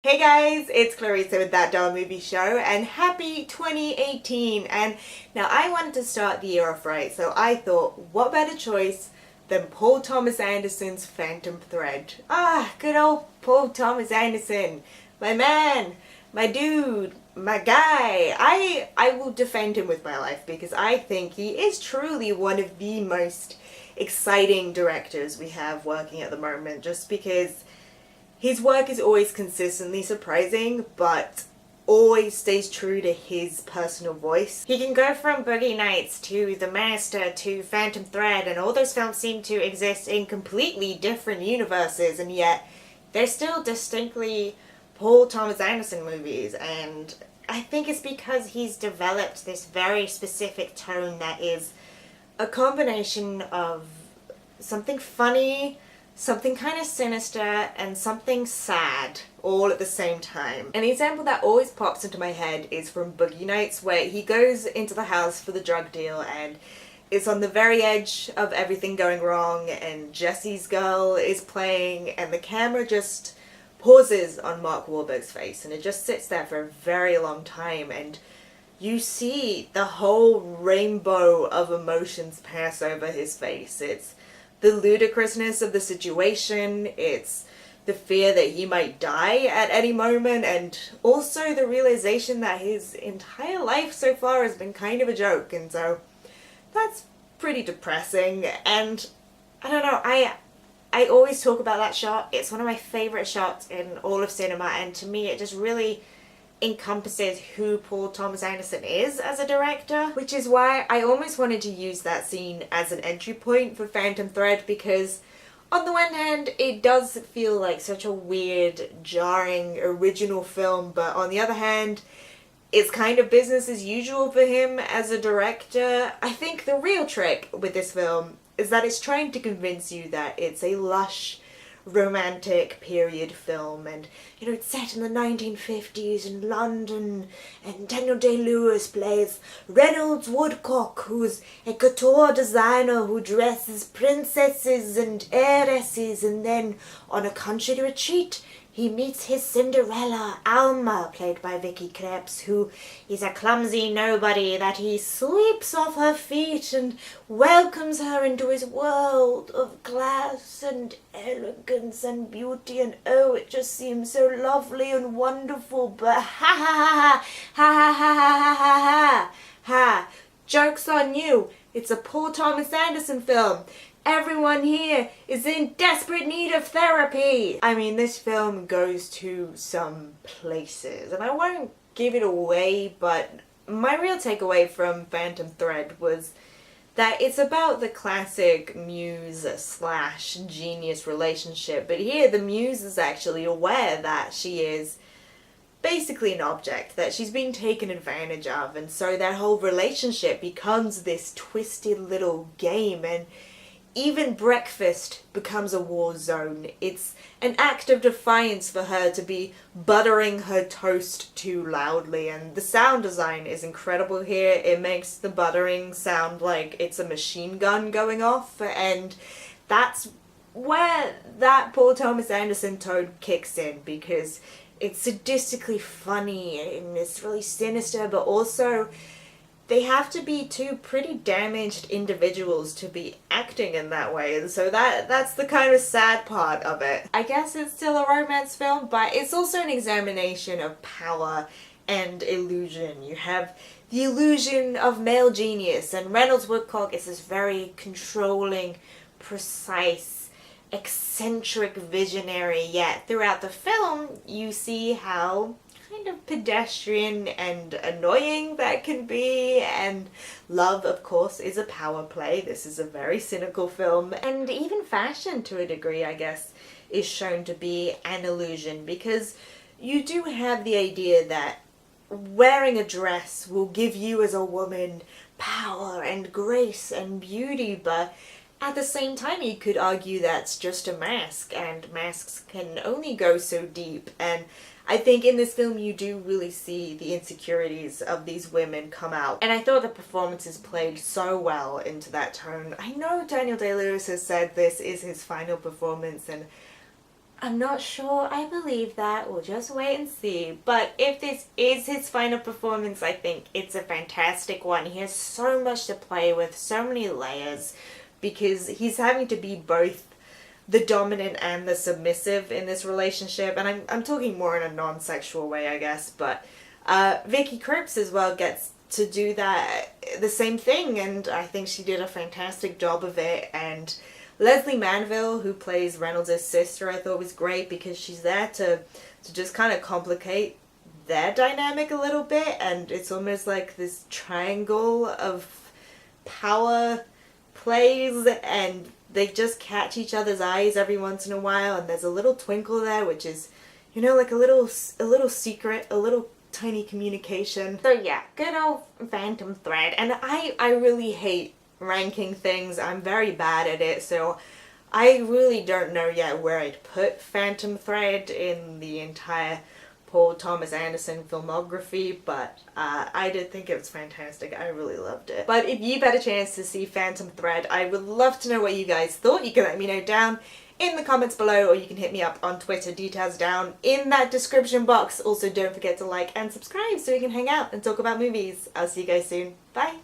Hey guys, it's Clarissa with That Doll Movie Show, and happy 2018! And now I wanted to start the year off right, so I thought, what better choice than Paul Thomas Anderson's Phantom Thread? Ah, good old Paul Thomas Anderson, my man, my dude, my guy. I will defend him with my life because I think he is truly one of the most exciting directors we have working at the moment, just because his work is always consistently surprising, but always stays true to his personal voice. He can go from Boogie Nights to The Master to Phantom Thread, and all those films seem to exist in completely different universes, and yet they're still distinctly Paul Thomas Anderson movies, and I think it's because he's developed this very specific tone that is a combination of something funny, something kind of sinister, and something sad all at the same time. An example that always pops into my head is from Boogie Nights, where he goes into the house for the drug deal and it's on the very edge of everything going wrong, and Jesse's Girl is playing and the camera just pauses on Mark Wahlberg's face and it just sits there for a very long time, and you see the whole rainbow of emotions pass over his face. It's the ludicrousness of the situation, it's the fear that he might die at any moment, and also the realization that his entire life so far has been kind of a joke, and so that's pretty depressing. And I don't know, I always talk about that shot. It's one of my favorite shots in all of cinema, and to me it just really encompasses who Paul Thomas Anderson is as a director, which is why I almost wanted to use that scene as an entry point for Phantom Thread, because on the one hand it does feel like such a weird, jarring, original film, but on the other hand it's kind of business as usual for him as a director. I think the real trick with this film is that it's trying to convince you that it's a lush, romantic period film, and it's set in the 1950s in London, and Daniel Day-Lewis plays Reynolds Woodcock, who's a couture designer who dresses princesses and heiresses, and then on a country retreat he meets his Cinderella, Alma, played by Vicky Krieps, who is a clumsy nobody that he sweeps off her feet and welcomes her into his world of class and elegance and beauty, and oh, it just seems so lovely and wonderful, but ha ha ha ha ha ha ha ha ha ha. Joke's on you, it's a Paul Thomas Anderson film. Everyone here is in desperate need of therapy. I mean, this film goes to some places, and I won't give it away, but my real takeaway from Phantom Thread was that it's about the classic muse slash genius relationship, but here the muse is actually aware that she is basically an object, that she's being taken advantage of, and so that whole relationship becomes this twisted little game, and even breakfast becomes a war zone. It's an act of defiance for her to be buttering her toast too loudly, and the sound design is incredible here. It makes the buttering sound like it's a machine gun going off, and that's where that Paul Thomas Anderson tone kicks in, because it's sadistically funny and it's really sinister, but also they have to be two pretty damaged individuals to be acting in that way, and so that's the kind of sad part of it. I guess it's still a romance film, but it's also an examination of power and illusion. You have the illusion of male genius, and Reynolds Woodcock is this very controlling, precise, eccentric visionary, yet throughout the film you see how kind of pedestrian and annoying that can be, and love, of course, is a power play. This is a very cynical film, and even fashion, to a degree, I guess, is shown to be an illusion, because you do have the idea that wearing a dress will give you as a woman power and grace and beauty, but at the same time you could argue that's just a mask, and masks can only go so deep, and I think in this film you do really see the insecurities of these women come out. And I thought the performances played so well into that tone. I know Daniel Day-Lewis has said this is his final performance, and I'm not sure I believe that. We'll just wait and see. But if this is his final performance, I think it's a fantastic one. He has so much to play with, so many layers, because he's having to be both the dominant and the submissive in this relationship. And I'm talking more in a non-sexual way, I guess. But Vicky Krieps as well gets to do that, the same thing, and I think she did a fantastic job of it. And Leslie Manville, who plays Reynolds' sister, I thought was great because she's there to just kind of complicate their dynamic a little bit, and it's almost like this triangle of power plays, and they just catch each other's eyes every once in a while, and there's a little twinkle there, which is, you know, like a little secret, a little tiny communication. So yeah, good old Phantom Thread, and I really hate ranking things. I'm very bad at it, so I really don't know yet where I'd put Phantom Thread in the entire Paul Thomas Anderson filmography, but I did think it was fantastic. I really loved it. But if you've had a chance to see Phantom Thread, I would love to know what you guys thought. You can let me know down in the comments below, or you can hit me up on Twitter, details down in that description box. Also, don't forget to like and subscribe so we can hang out and talk about movies. I'll see you guys soon. Bye!